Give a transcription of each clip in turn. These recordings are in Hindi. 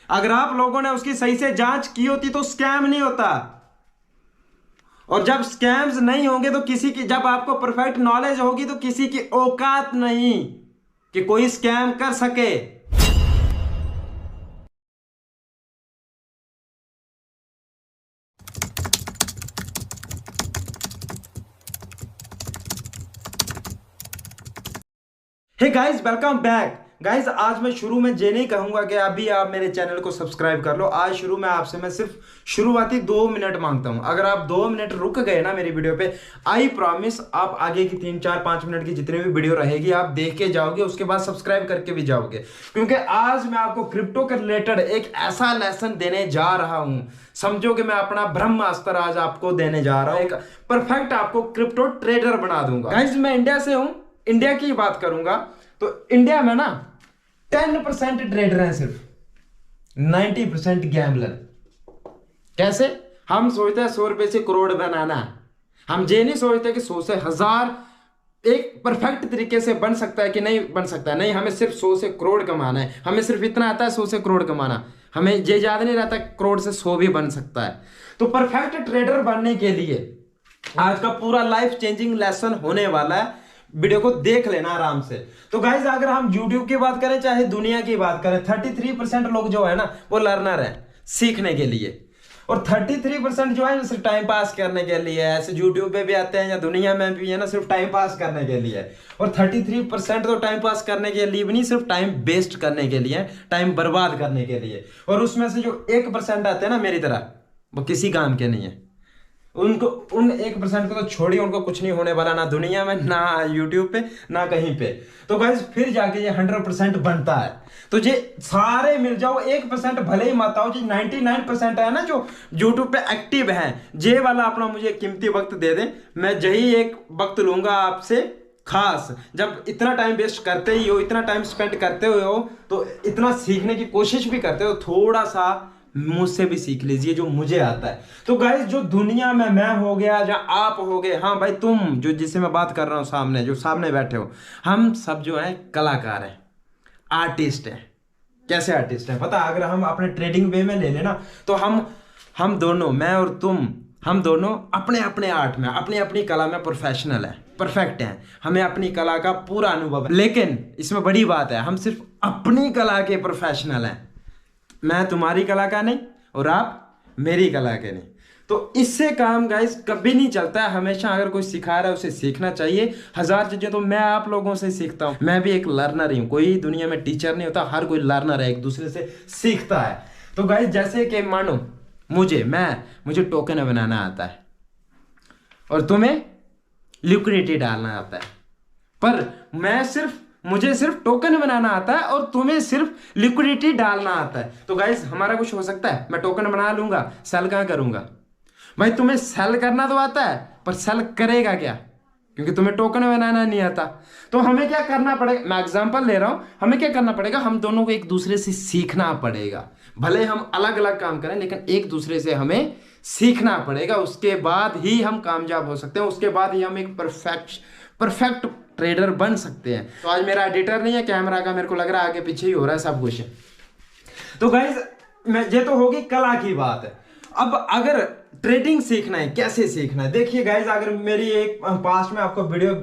अगर आप लोगों ने उसकी सही से जांच की होती तो स्कैम नहीं होता। और जब स्कैम्स नहीं होंगे तो किसी की, जब आपको परफेक्ट नॉलेज होगी तो किसी की औकात नहीं कि कोई स्कैम कर सके। Hey guys, welcome back. Guys, आज मैं शुरू में ये नहीं कहूंगा कि अभी आप मेरे चैनल को सब्सक्राइब कर लो। आज शुरू में आपसे मैं सिर्फ शुरुआती 2 मिनट मांगता हूं। अगर आप 2 मिनट रुक गए ना मेरी वीडियो पे, आई प्रॉमिस आप आगे की 3 4 5 मिनट की जितनी भी वीडियो रहेगी आप देख के जाओगे, उसके बाद सब्सक्राइब करके भी जाओगे। क्योंकि आज मैं आपको क्रिप्टो के रिलेटेड एक ऐसा लेसन देने जा रहा हूं, समझो कि मैं अपना ब्रह्मास्त्र आज आपको देने जा रहा हूं। एक परफेक्ट आपको क्रिप्टो ट्रेडर बना दूंगा। गाइस, मैं इंडिया से हूं, इंडिया की बात करूंगा तो इंडिया में ना 10% ट्रेडर हैं, सिर्फ 90% गैम्बलर। कैसे? हम सोचते हैं 100 रुपए से करोड़ बनाना। हम ये नहीं सोचते कि 100 से 1000 एक परफेक्ट तरीके से बन सकता है कि नहीं बन सकता है। नहीं, हमें सिर्फ 100 से करोड़ कमाना है। हमें सिर्फ इतना आता है 100 से करोड़ कमाना। हमें ये याद नहीं रहता करोड़ से 100 भी बन सकता है। तो परफेक्ट ट्रेडर बनने के लिए आज का पूरा लाइफ चेंजिंग लेसन होने वाला है। वीडियो को देख लेना आराम से। तो गाइज, अगर हम यूट्यूब की बात करें चाहे दुनिया की बात करें, 33% लोग जो है ना वो लर्नर है सीखने के लिए, और 33% जो है सिर्फ टाइम पास करने के लिए है। ऐसे यूट्यूब पे भी आते हैं या दुनिया में भी है ना, सिर्फ टाइम पास करने के लिए। और 33% तो टाइम पास करने के लिए भी नहीं, सिर्फ टाइम वेस्ट करने के लिए, टाइम बर्बाद करने के लिए। और उसमें से जो 1% आते हैं ना मेरी तरह, वो किसी काम के नहीं है। उनको उन 1% को तो छोड़िए, उनको कुछ नहीं होने वाला, ना दुनिया में, ना यूट्यूब पे, ना कहीं पे। तो गाइस, फिर जाके ये 100% बनता है। तो ये सारे मिल जाओ, 1% भले ही मत आओ, जी 99% है ना जो यूट्यूब पे एक्टिव है, ये वाला अपना मुझे कीमती वक्त दे दे। मैं यही एक वक्त लूंगा आपसे खास। जब इतना टाइम वेस्ट करते ही हो, इतना टाइम स्पेंड करते हुए हो, तो इतना सीखने की कोशिश भी करते हो, थोड़ा सा मुझसे भी सीख लीजिए जो मुझे आता है। तो गाइस, जो दुनिया में मैं हो गया या आप हो गए, हाँ भाई तुम जो जिससे मैं बात कर रहा हूं सामने, जो सामने बैठे हो, हम सब जो है कलाकार हैं, आर्टिस्ट हैं। कैसे आर्टिस्ट हैं पता? अगर हम अपने ट्रेडिंग वे में ले लेना तो हम दोनों, मैं और तुम, हम दोनों अपने अपने आर्ट में, अपनी अपनी कला में प्रोफेशनल है, परफेक्ट हैं। हमें अपनी कला का पूरा अनुभव है। लेकिन इसमें बड़ी बात है, हम सिर्फ अपनी कला के प्रोफेशनल हैं। मैं तुम्हारी कला का नहीं और आप मेरी कला के नहीं। तो इससे काम गाइस कभी नहीं चलता है। हमेशा अगर कोई सिखा रहा है उसे सीखना चाहिए। 1000 चीजें तो मैं आप लोगों से सीखता हूं। मैं भी एक लर्नर ही हूं, कोई दुनिया में टीचर नहीं होता, हर कोई लर्नर है, एक दूसरे से सीखता है। तो गाइस, जैसे कि मानो मुझे टोकन बनाना आता है और तुम्हें लिक्विडिटी डालना आता है, पर मुझे सिर्फ टोकन बनाना आता है और तुम्हें सिर्फ लिक्विडिटी डालना आता है। तो गाइस, हमारा कुछ हो सकता है? मैं टोकन बना लूंगा, सेल कहां करूंगा? भाई तुम्हें सेल करना तो आता है, पर सेल करेगा क्या? क्योंकि तुम्हें टोकन बनाना नहीं आता। तो हमें क्या करना पड़ेगा? मैं एग्जांपल ले रहा हूं। हमें क्या करना पड़ेगा? हम दोनों को एक दूसरे से सीखना पड़ेगा। भले हम अलग अलग काम करें, लेकिन एक दूसरे से हमें सीखना पड़ेगा। उसके बाद ही हम कामयाब हो सकते हैं, उसके बाद ही हम एक परफेक्ट ट्रेडर बन सकते हैं। तो आज मेरा एडिटर नहीं है कैमरा का, मेरे को लग रहा है आगे पीछे ही हो रहा है सब कुछ। तो गाइस, ये तो होगी कला की बात है। अब अगर ट्रेडिंग सीखना है, कैसे सीखना है? देखिए गाइस, अगर मेरी एक पास्ट में आपको वीडियो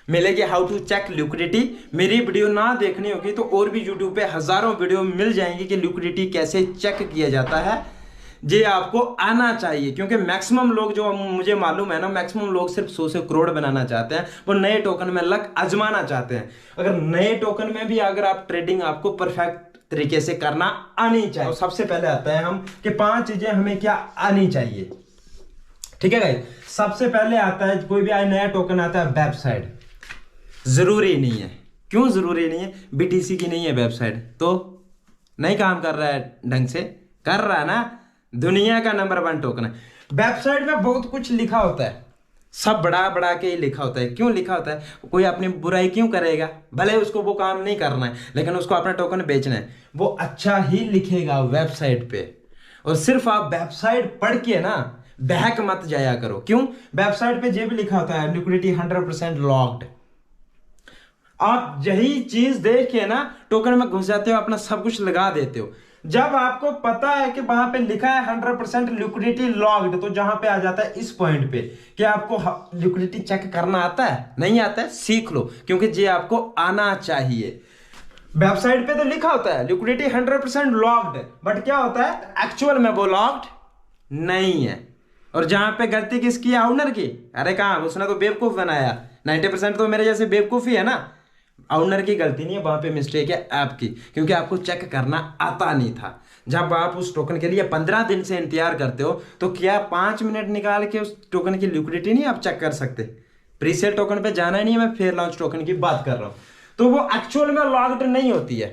मिलेगी हाउ टू चेक लिक्विडिटी, मेरी वीडियो ना देखनी होगी तो और भी यूट्यूब पे हजारों वीडियो मिल जाएंगी कि लिक्विडिटी कैसे चेक किया जाता है। ये आपको आना चाहिए, क्योंकि मैक्सिमम लोग, जो मुझे मालूम है ना, मैक्सिमम लोग सिर्फ 100 से करोड़ बनाना चाहते हैं। वो नए टोकन में लक आजमाना चाहते हैं। अगर नए टोकन में भी अगर आप ट्रेडिंग आपको परफेक्ट तरीके से करना आनी चाहिए, तो सबसे पहले आता है हम कि 5 चीजें हमें क्या आनी चाहिए। ठीक है गाइस, सबसे पहले आता है, कोई भी नया टोकन आता है, वेबसाइट। जरूरी नहीं है। क्यों जरूरी नहीं है? BTC की नहीं है वेबसाइट तो नहीं काम कर रहा है ढंग से? कर रहा है ना। दुनिया का नंबर 1 टोकन है। वेबसाइट में बहुत कुछ लिखा होता है, सब बड़ा बड़ा के ही लिखा होता है। क्यों लिखा होता है? कोई अपनी बुराई क्यों करेगा? भले उसको वो काम नहीं करना है, लेकिन उसको अपना टोकन बेचना है, वो अच्छा ही लिखेगा वेबसाइट पे। और सिर्फ आप वेबसाइट पढ़ के ना बहक मत जाया करो। क्यों? वेबसाइट पे ये भी लिखा होता है लिक्विडिटी 100% लॉक्ड। आप यही चीज देख के ना टोकन में घुस जाते हो, अपना सब कुछ लगा देते हो। जब आपको पता है कि वहां पे लिखा है 100% लिक्विडिटी लॉक्ड, तो जहां पे आ जाता है इस पॉइंट पे कि आपको लिक्विडिटी चेक करना आता है, नहीं आता है, सीख लो, क्योंकि ये आपको आना चाहिए। वेबसाइट पे तो लिखा होता है लिक्विडिटी 100% लॉक्ड, बट क्या होता है एक्चुअल में वो लॉक्ड नहीं है। और जहां पे गलती किसकी है, ओनर की। अरे कहां, उसने तो बेवकूफ बनाया। 90% तो मेरे जैसे बेवकूफ ही है ना। ओनर की गलती नहीं है, वहां पे मिस्टेक है आपकी, क्योंकि आपको चेक करना आता नहीं था। जब आप उस टोकन के लिए 15 दिन से इंतजार करते हो, तो क्या 5 मिनट निकाल के उस टोकन की लिक्विडिटी नहीं आप चेक कर सकते? प्रीसेल टोकन पे जाना ही नहीं है, मैं फेयर लॉन्च टोकन की बात कर रहा हूं। तो वो एक्चुअल में लॉक्ड नहीं होती है।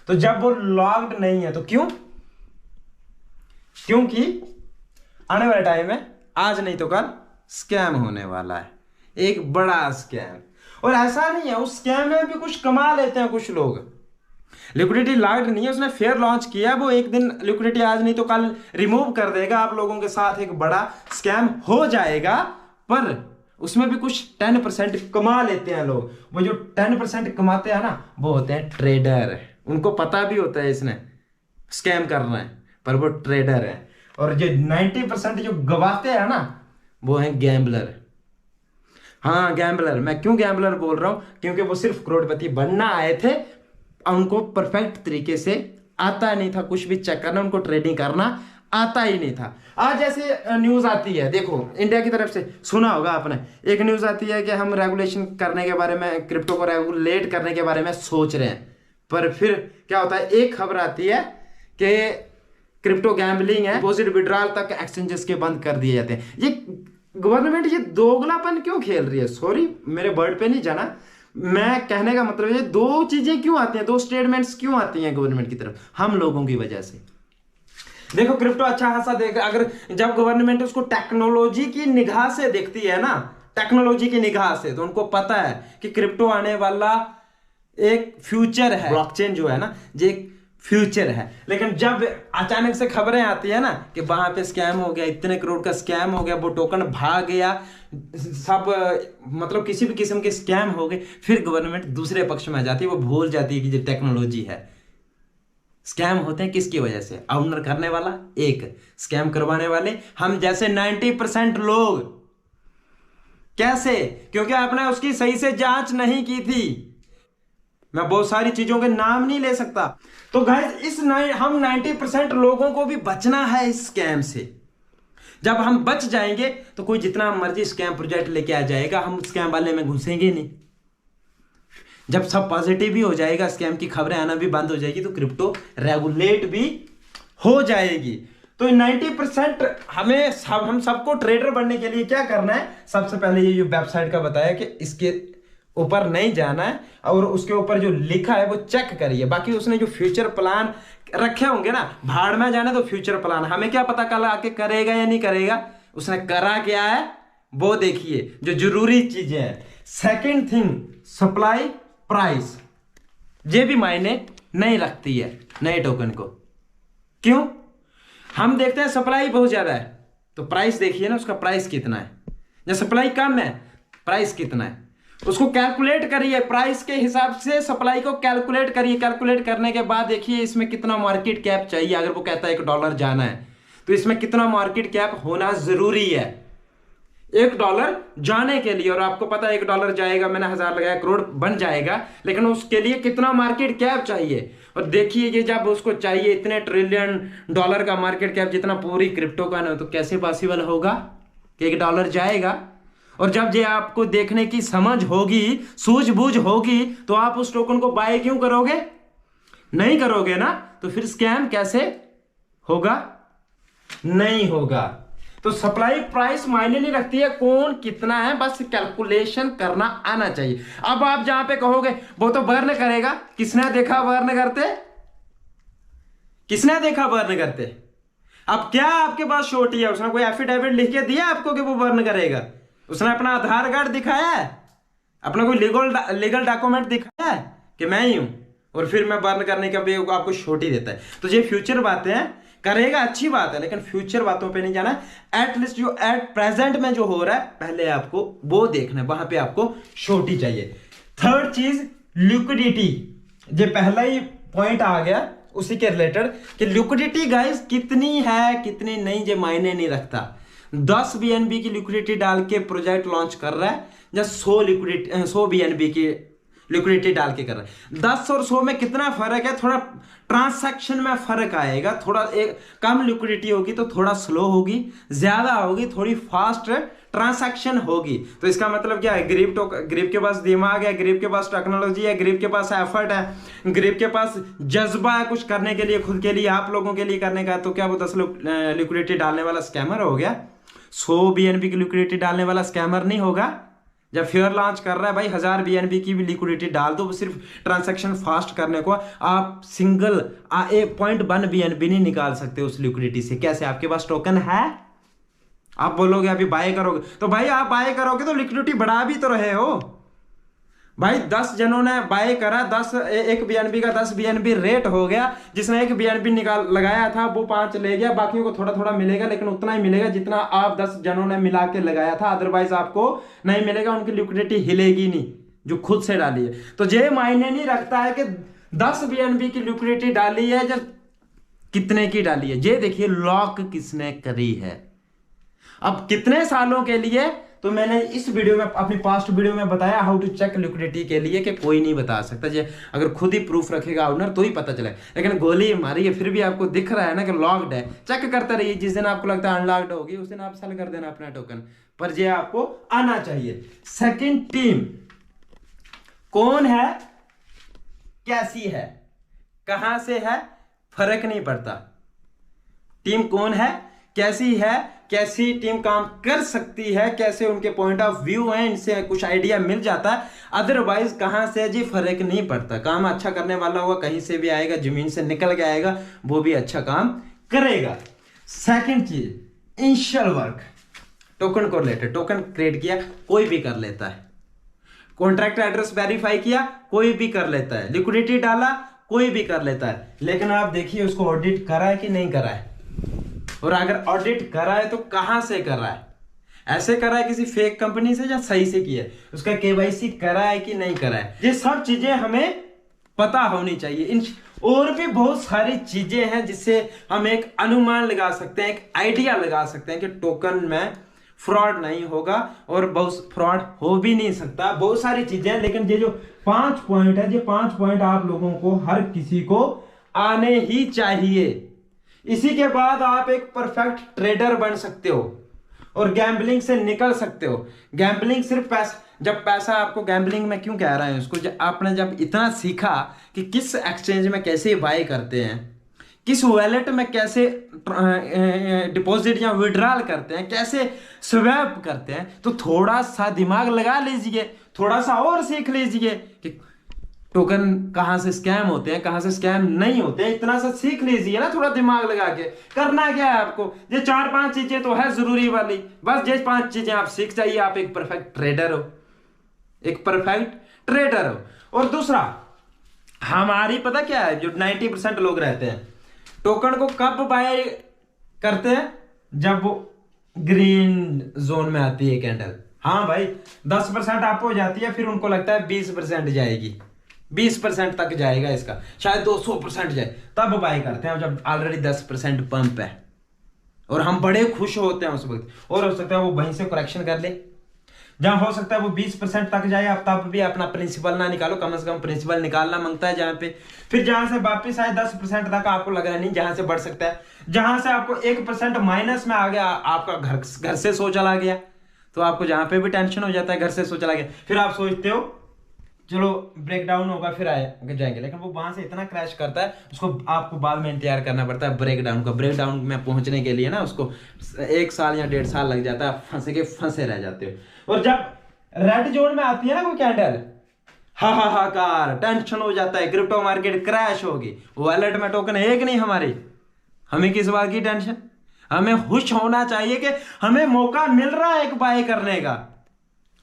तो जब वो लॉक्ड नहीं है तो क्यों? क्योंकि आने वाले टाइम में, आज नहीं तो कल, स्कैम होने वाला है, एक बड़ा स्कैम। और ऐसा नहीं है, उस स्कैम में भी कुछ कमा लेते हैं कुछ लोग। लिक्विडिटी लॉक्ड नहीं है, उसने फेयर लॉन्च किया, वो एक दिन लिक्विडिटी आज नहीं तो कल रिमूव कर देगा, आप लोगों के साथ एक बड़ा स्कैम हो जाएगा। पर उसमें भी कुछ 10% कमा लेते हैं लोग। वो जो 10% कमाते हैं ना, वो होते हैं ट्रेडर। उनको पता भी होता है इसने स्कैम कर रहे हैं, पर वो ट्रेडर है। और जो 90% जो गवाते हैं ना, वो हैं गैम्बलर। हाँ गैम्बलर। मैं क्यों गैम्बलर बोल रहा हूं? क्योंकि वो सिर्फ करोड़पति बनना आए थे, उनको परफेक्ट तरीके से आता नहीं था कुछ भी चेक करना, उनको ट्रेडिंग करना आता ही नहीं था। आज जैसे न्यूज आती है, देखो इंडिया की तरफ से सुना होगा आपने, एक न्यूज आती है कि हम रेगुलेशन करने के बारे में, क्रिप्टो को रेगुलेट करने के बारे में सोच रहे हैं। पर फिर क्या होता है, एक खबर आती है कि क्रिप्टो गैम्बलिंग है, डिपॉजिट विड्रॉल तक एक्सचेंजेस के बंद कर दिए जाते हैं। ये गवर्नमेंट ये दोगलापन क्यों खेल रही है? सॉरी, मेरे वर्ड पे नहीं जाना, मैं कहने का मतलब है दो चीजें क्यों आती हैं, दो स्टेटमेंट्स क्यों आती हैं गवर्नमेंट की तरफ? हम लोगों की वजह से। देखो क्रिप्टो अच्छा खासा देख, अगर जब गवर्नमेंट उसको टेक्नोलॉजी की निगाह से देखती है ना, टेक्नोलॉजी की निगाह से, तो उनको पता है कि क्रिप्टो आने वाला एक फ्यूचर है, ब्लॉकचेन जो है ना, ये फ्यूचर है। लेकिन जब अचानक से खबरें आती है ना कि वहां पे स्कैम हो गया, इतने करोड़ का स्कैम हो गया, वो टोकन भाग गया, सब मतलब किसी भी किस्म के स्कैम हो गए, फिर गवर्नमेंट दूसरे पक्ष में आ जाती है, वो भूल जाती है कि ये टेक्नोलॉजी है। स्कैम होते हैं किसकी वजह से? ऑनर करने वाला एक, स्कैम करवाने वाले हम जैसे 90% लोग। कैसे? क्योंकि आपने उसकी सही से जांच नहीं की थी। मैं बहुत सारी चीजों के नाम नहीं ले सकता। तो गाइस हम 90% लोगों को भी बचना है इस स्कैम से। जब हम बच जाएंगे तो कोई जितना मर्जी स्कैम प्रोजेक्ट लेके आ जाएगा, हम स्कैम वाले में घुसेंगे नहीं। जब सब पॉजिटिव भी हो जाएगा, स्कैम की खबरें आना भी बंद हो जाएगी, तो क्रिप्टो रेगुलेट भी हो जाएगी। तो 90% हम सबको ट्रेडर बनने के लिए क्या करना है? सबसे पहले ये जो वेबसाइट का बताया कि इसके ऊपर नहीं जाना है, और उसके ऊपर जो लिखा है वो चेक करिए। बाकी उसने जो फ्यूचर प्लान रखे होंगे ना, भाड़ में जाने तो फ्यूचर प्लान, हमें क्या पता कल आके करेगा या नहीं करेगा। उसने करा क्या है वो देखिए, जो जरूरी चीजें हैं। सेकंड थिंग, सप्लाई प्राइस, ये भी मायने नहीं रखती है नए टोकन को। क्यों? हम देखते हैं सप्लाई बहुत ज्यादा है, तो प्राइस देखिए ना, उसका प्राइस कितना है। जब सप्लाई कम है, प्राइस कितना है, उसको कैलकुलेट करिए। प्राइस के हिसाब से सप्लाई को कैलकुलेट करिए। कैलकुलेट करने के बाद देखिए इसमें कितना मार्केट कैप चाहिए। अगर वो कहता है $1 जाना है, तो इसमें कितना मार्केट कैप होना जरूरी है $1 जाने के लिए। और आपको पता है $1 जाएगा, मैंने 1000 लगाया, करोड़ बन जाएगा, लेकिन उसके लिए कितना मार्केट कैप चाहिए। और देखिए ये जब उसको चाहिए इतने $1 ट्रिलियन का मार्केट कैप, जितना पूरी क्रिप्टो का ना, तो कैसे पॉसिबल होगा कि $1 जाएगा? और जब ये आपको देखने की समझ होगी, सूझबूझ होगी, तो आप उस टोकन को बाय क्यों करोगे? नहीं करोगे ना, तो फिर स्कैम कैसे होगा? नहीं होगा। तो सप्लाई प्राइस मायने नहीं रखती है, कौन कितना है, बस कैलकुलेशन करना आना चाहिए। अब आप जहां पे कहोगे वो तो बर्न करेगा, किसने देखा बर्न करते? किसने देखा बर्न करते? अब क्या आपके पास शोटी है? उसने कोई एफिडेविट लिख के दिया आपको कि वो बर्न करेगा? उसने अपना आधार कार्ड दिखाया है, अपना कोई लीगल डॉक्यूमेंट दिखाया है कि मैं ही हूं, और फिर मैं बर्न करने का भी आपको छोटी देता है? तो ये फ्यूचर बातें हैं, करेगा अच्छी बात है, लेकिन फ्यूचर बातों पे नहीं जाना। एटलीस्ट जो एट प्रेजेंट में जो हो रहा है, पहले आपको वो देखना है, वहां पे आपको छोटी चाहिए। थर्ड चीज लिक्विडिटी, ये पहला ही पॉइंट आ गया, उसी के रिलेटेड कि लिक्विडिटी गाइस कितनी है कितनी नहीं, ये मायने नहीं रखता। 10 बीएनबी की लिक्विडिटी डाल के प्रोजेक्ट लॉन्च कर रहा है या 100 बीएनबी की लिक्विडिटी डाल के कर रहा है। 10 और 100 में कितना फर्क है, थोड़ा ट्रांसैक्शन में फर्क आएगा। थोड़ा एक कम लिक्विडिटी होगी तो थोड़ा स्लो होगी, ज्यादा होगी थोड़ी फास्ट ट्रांसैक्शन होगी। तो इसका मतलब क्या है, गरीब के पास दिमाग है, गरीब के पास टेक्नोलॉजी है, गरीब के पास एफर्ट है, गरीब के पास जज्बा है कुछ करने के लिए, खुद के लिए, आप लोगों के लिए करने का। तो क्या वो 10 लिक्विडिटी डालने वाला स्कैमर हो गया? 100 बीएनबी की लिक्विडिटी डालने वाला स्कैमर नहीं होगा। जब फेयर लॉन्च कर रहा है भाई 1000 बीएनबी की भी लिक्विडिटी डाल दो, सिर्फ ट्रांजैक्शन फास्ट करने को। आप सिंगल 0.1 बीएनबी नहीं निकाल सकते उस लिक्विडिटी से। कैसे? आपके पास टोकन है, आप बोलोगे अभी बाय करोगे, तो भाई आप बाय करोगे तो लिक्विडिटी बढ़ा भी तो रहे हो भाई। 10 जनों ने बाय करा, 1 बीएनबी का 10 बीएनबी रेट हो गया। जिसने 1 बीएनबी निकाल लगाया था वो 5 ले गया, बाकियों को थोड़ा थोड़ा मिलेगा, लेकिन उतना ही मिलेगा जितना आप 10 जनों ने मिला के लगाया था। अदरवाइज आपको नहीं मिलेगा, उनकी लिक्विडिटी हिलेगी नहीं जो खुद से डाली है। तो ये मायने नहीं रखता है कि 10 बीएनबी की लिक्विडिटी डाली है जब कितने की डाली है। ये देखिए लॉक किसने करी है, अब कितने सालों के लिए। तो मैंने इस वीडियो में, अपनी पास्ट वीडियो में बताया हाउ टू चेक लिक्विडिटी के लिए, कि कोई नहीं बता सकता। ये अगर खुद ही प्रूफ रखेगा ओनर तो ही पता चले। लेकिन गोली मारी है फिर भी आपको दिख रहा है ना कि लॉक्ड है, चेक करते रहिए। जिस दिन आपको लगता है अनलॉक्ड होगी उस दिन आप सेल कर देना अपना टोकन, पर ये आपको आना चाहिए। सेकंड टीम कौन है, कैसी है, कहां से है, फर्क नहीं पड़ता। टीम कौन है, कैसी है, कैसी टीम काम कर सकती है, कैसे उनके पॉइंट ऑफ व्यू हैं, इनसे कुछ आइडिया मिल जाता है। अदरवाइज कहां से जी फर्क नहीं पड़ता। काम अच्छा करने वाला होगा कहीं से भी आएगा, जमीन से निकल के आएगा, वो भी अच्छा काम करेगा। सेकंड चीज इनिशियल वर्क, टोकन को रिलेटेड। टोकन क्रिएट किया कोई भी कर लेता है, कॉन्ट्रैक्ट एड्रेस वेरीफाई किया कोई भी कर लेता है, लिक्विडिटी डाला कोई भी कर लेता है। लेकिन आप देखिए उसको ऑडिट करा है कि नहीं करा है, और अगर ऑडिट करा है तो कहां से कर रहा है। ऐसे करा है किसी फेक कंपनी से या सही से किया है, उसका केवाईसी करा है कि नहीं करा है। ये सब चीजें हमें पता होनी चाहिए। इन और भी बहुत सारी चीजें हैं जिससे हम एक अनुमान लगा सकते हैं, एक आइडिया लगा सकते हैं कि टोकन में फ्रॉड नहीं होगा, और बहुत फ्रॉड हो भी नहीं सकता। बहुत सारी चीजें हैं, लेकिन ये जो 5 पॉइंट है, ये 5 पॉइंट आप लोगों को, हर किसी को आने ही चाहिए। इसी के बाद आप एक परफेक्ट ट्रेडर बन सकते हो और गैम्बलिंग से निकल सकते हो। गैम्बलिंग सिर्फ पैसा, जब पैसा आपको, गैम्बलिंग में क्यों कह रहा है उसको, आपने जब इतना सीखा कि किस एक्सचेंज में कैसे बाय करते हैं, किस वॉलेट में कैसे डिपॉजिट या विड्रॉल करते हैं, कैसे स्वैप करते हैं, तो थोड़ा सा दिमाग लगा लीजिए, थोड़ा सा और सीख लीजिए कि टोकन कहां से स्कैम होते हैं, कहां से स्कैम नहीं होते हैं। इतना सा सीख लीजिए ना, थोड़ा दिमाग लगा के। करना क्या है आपको, ये 4-5 चीजें तो है जरूरी वाली, बस ये 5 चीजें आप सीख जाइए, आप एक परफेक्ट ट्रेडर हो, एक परफेक्ट ट्रेडर हो। और दूसरा, हमारी पता क्या है, जो 90% लोग रहते हैं, टोकन को कब बाय करते हैं, जब वो ग्रीन जोन में आती है कैंडल। हाँ भाई 10% अप हो जाती है, फिर उनको लगता है 20% जाएगी, 20% तक जाएगा इसका, शायद 200% जाए, तब बाय करते हैं जब ऑलरेडी 10% पंप है, और हम बड़े खुश होते हैं उस वक्त। और हो सकता है वो वहीं से करेक्शन कर ले, जहां हो सकता है वो 20% तक जाए, आप तब भी अपना प्रिंसिपल ना निकालो, कम से कम प्रिंसिपल निकालना मांगता है जहां पे। फिर जहां से वापिस आए 10% तक, आपको लग रहा है नहीं, जहां से बढ़ सकता है, जहां से आपको 1% माइनस में आ गया, आपका घर से सो चला गया, तो आपको जहां पे भी टेंशन हो जाता है, घर से सो चला गया, फिर आप सोचते हो चलो ब्रेक डाउन होगा फिर आए जाएंगे, लेकिन वो वहां से इतना क्रैश करता है, उसको आपको बाद में इंतजार करना पड़ता है ब्रेक डाउन का। ब्रेक डाउन में पहुंचने के लिए ना उसको 1 साल या 1.5 साल लग जाता है, फंसे रह जाते हो। और जब रेड जोन में आती है ना कोई कैंडल, हाहाकार, टेंशन हो जाता है, क्रिप्टो मार्केट क्रैश होगी, वॉलेट में टोकन है कि नहीं हमारी, हमें किस बात की टेंशन। हमें खुश होना चाहिए कि हमें मौका मिल रहा है एक बाय करने का,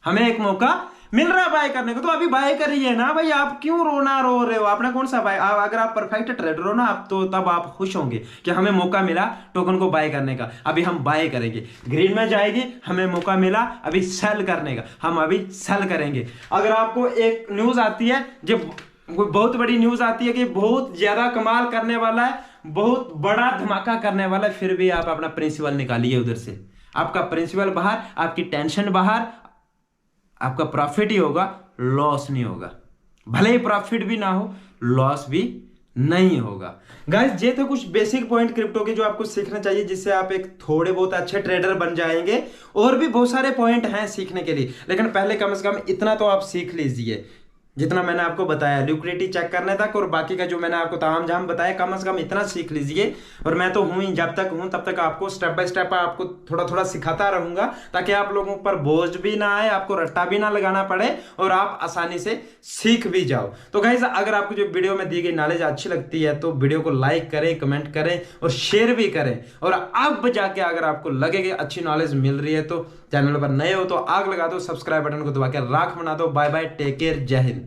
हमें एक मौका मिल रहा है बाय करने को, तो अभी बाय करिए ना भाई। आप क्यों रो रहे हो, आपने कौन सा बाय, अगर आप परफेक्ट ट्रेडर हो ना आप, तो तब आप खुश होंगे कि हमें मौका मिला टोकन को बाय करने का, अभी हम बाय करेंगे। ग्रीन में जाएगी, हमें मौका मिला अभी सेल करने का, हम अभी सेल करेंगे। अगर आपको एक न्यूज आती है जब कोई बहुत बड़ी न्यूज आती है कि बहुत ज्यादा कमाल करने वाला है, बहुत बड़ा धमाका करने वाला है, फिर भी आप अपना प्रिंसिपल निकालिए उधर से। आपका प्रिंसिपल बाहर, आपकी टेंशन बाहर, आपका प्रॉफिट ही होगा, लॉस नहीं होगा। भले ही प्रॉफिट भी ना हो, लॉस भी नहीं होगा। गाइस ये तो कुछ बेसिक पॉइंट क्रिप्टो के जो आपको सीखना चाहिए, जिससे आप एक थोड़े बहुत अच्छे ट्रेडर बन जाएंगे। और भी बहुत सारे पॉइंट हैं सीखने के लिए, लेकिन पहले कम से कम इतना तो आप सीख लीजिए जितना मैंने आपको बताया, लिक्विडिटी चेक करने तक, और बाकी का जो मैंने आपको ताम झाम बताया कम से कम इतना सीख लीजिए। और मैं तो हूं ही, जब तक हूं तब तक आपको स्टेप बाय स्टेप आपको थोड़ा थोड़ा सिखाता रहूंगा, ताकि आप लोगों पर बोझ भी ना आए, आपको रट्टा भी ना लगाना पड़े, और आप आसानी से सीख भी जाओ। तो गाइस अगर आपको जो वीडियो में दी गई नॉलेज अच्छी लगती है तो वीडियो को लाइक करें, कमेंट करें और शेयर भी करें। और अब जाके अगर आपको लगे कि अच्छी नॉलेज मिल रही है तो चैनल पर नए हो तो आग लगा दो, सब्सक्राइब बटन को दबा के राख बना दो। बाय बाय, टेक केयर, जय हिंद।